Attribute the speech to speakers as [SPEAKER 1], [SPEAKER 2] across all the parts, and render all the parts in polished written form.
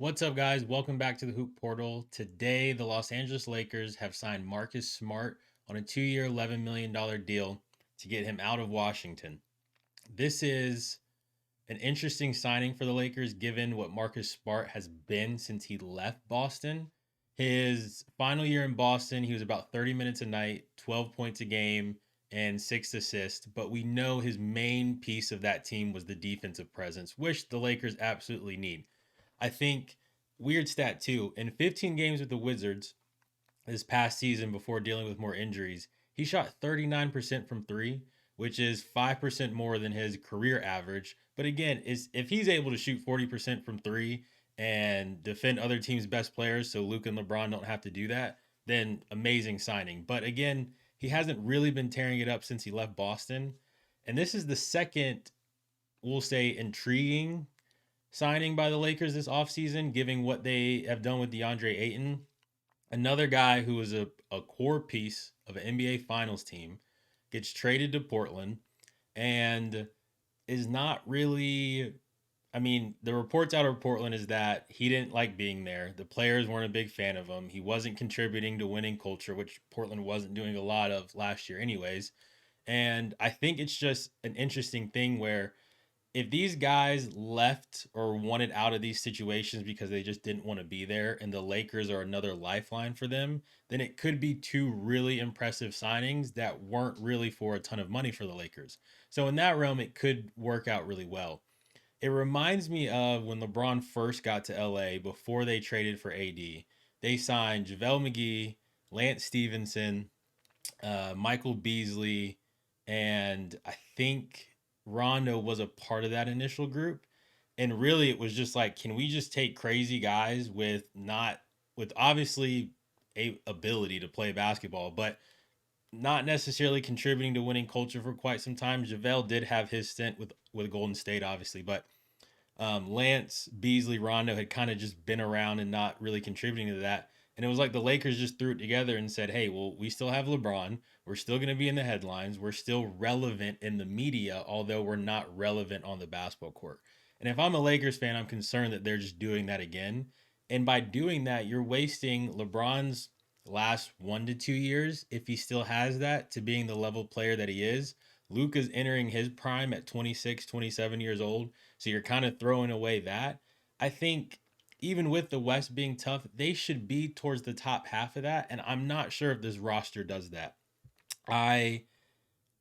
[SPEAKER 1] What's up, guys? Welcome back to the Hoop Portal. Today, the Los Angeles Lakers have signed Marcus Smart on a 2-year, $11 million deal to get him out of Washington. This is an interesting signing for the Lakers given what Marcus Smart has been since he left Boston. His final year in Boston, he was about 30 minutes a night, 12 points a game, and 6 assists. But we know his main piece of that team was the defensive presence, which the Lakers absolutely need. I think weird stat too. In 15 games with the Wizards this past season before dealing with more injuries, he shot 39% from 3, which is 5% more than his career average. But again, is if he's able to shoot 40% from 3 and defend other teams' best players so Luka and LeBron don't have to do that, then amazing signing. But again, he hasn't really been tearing it up since he left Boston. And this is the second, we'll say, intriguing signing by the Lakers this offseason, given what they have done with DeAndre Ayton. Another guy who was a core piece of an NBA Finals team gets traded to Portland and is not really. I mean, the reports out of Portland is that he didn't like being there. The players weren't a big fan of him. He wasn't contributing to winning culture, which Portland wasn't doing a lot of last year, anyways. And I think it's just an interesting thing where if these guys left or wanted out of these situations because they just didn't want to be there and the Lakers are another lifeline for them, then it could be two really impressive signings that weren't really for a ton of money for the Lakers. So in that realm, it could work out really well. It reminds me of when LeBron first got to LA before they traded for AD. They signed JaVale McGee, Lance Stevenson, Michael Beasley, and I think Rondo was a part of that initial group. And really, it was just like, can we just take crazy guys with not with obviously a ability to play basketball, but not necessarily contributing to winning culture for quite some time. JaVale did have his stint with Golden State, obviously, but Lance, Beasley, Rondo had kind of just been around and not really contributing to that. And it was like the Lakers just threw it together and said, hey, well, we still have LeBron. We're still going to be in the headlines. We're still relevant in the media, although we're not relevant on the basketball court. And if I'm a Lakers fan, I'm concerned that they're just doing that again. And by doing that, you're wasting LeBron's last 1 to 2 years, if he still has that, to being the level player that he is. Luka's entering his prime at 26, 27 years old. So you're kind of throwing away that. I think even with the West being tough, they should be towards the top half of that. And I'm not sure if this roster does that. I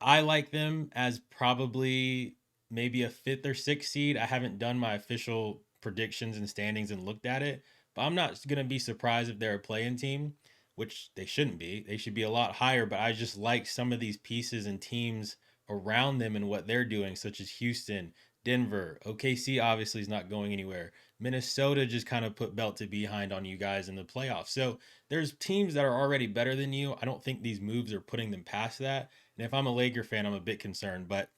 [SPEAKER 1] I like them as probably maybe a fifth or sixth seed. I haven't done my official predictions and standings and looked at it, but I'm not going to be surprised if they're a playing team, which they shouldn't be. They should be a lot higher, but I just like some of these pieces and teams around them and what they're doing, such as Houston, Denver, OKC obviously is not going anywhere. Minnesota just kind of put belt to behind on you guys in the playoffs. So there's teams that are already better than you. I don't think these moves are putting them past that. And if I'm a Laker fan, I'm a bit concerned. But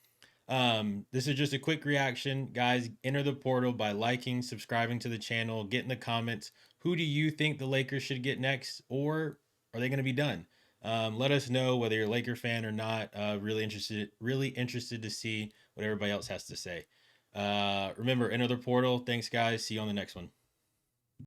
[SPEAKER 1] this is just a quick reaction. Guys, enter the portal by liking, subscribing to the channel, get in the comments. Who do you think the Lakers should get next? Or are they going to be done? Let us know whether you're a Laker fan or not. Really interested to see what everybody else has to say. Remember, enter the portal. Thanks, guys. See you on the next one.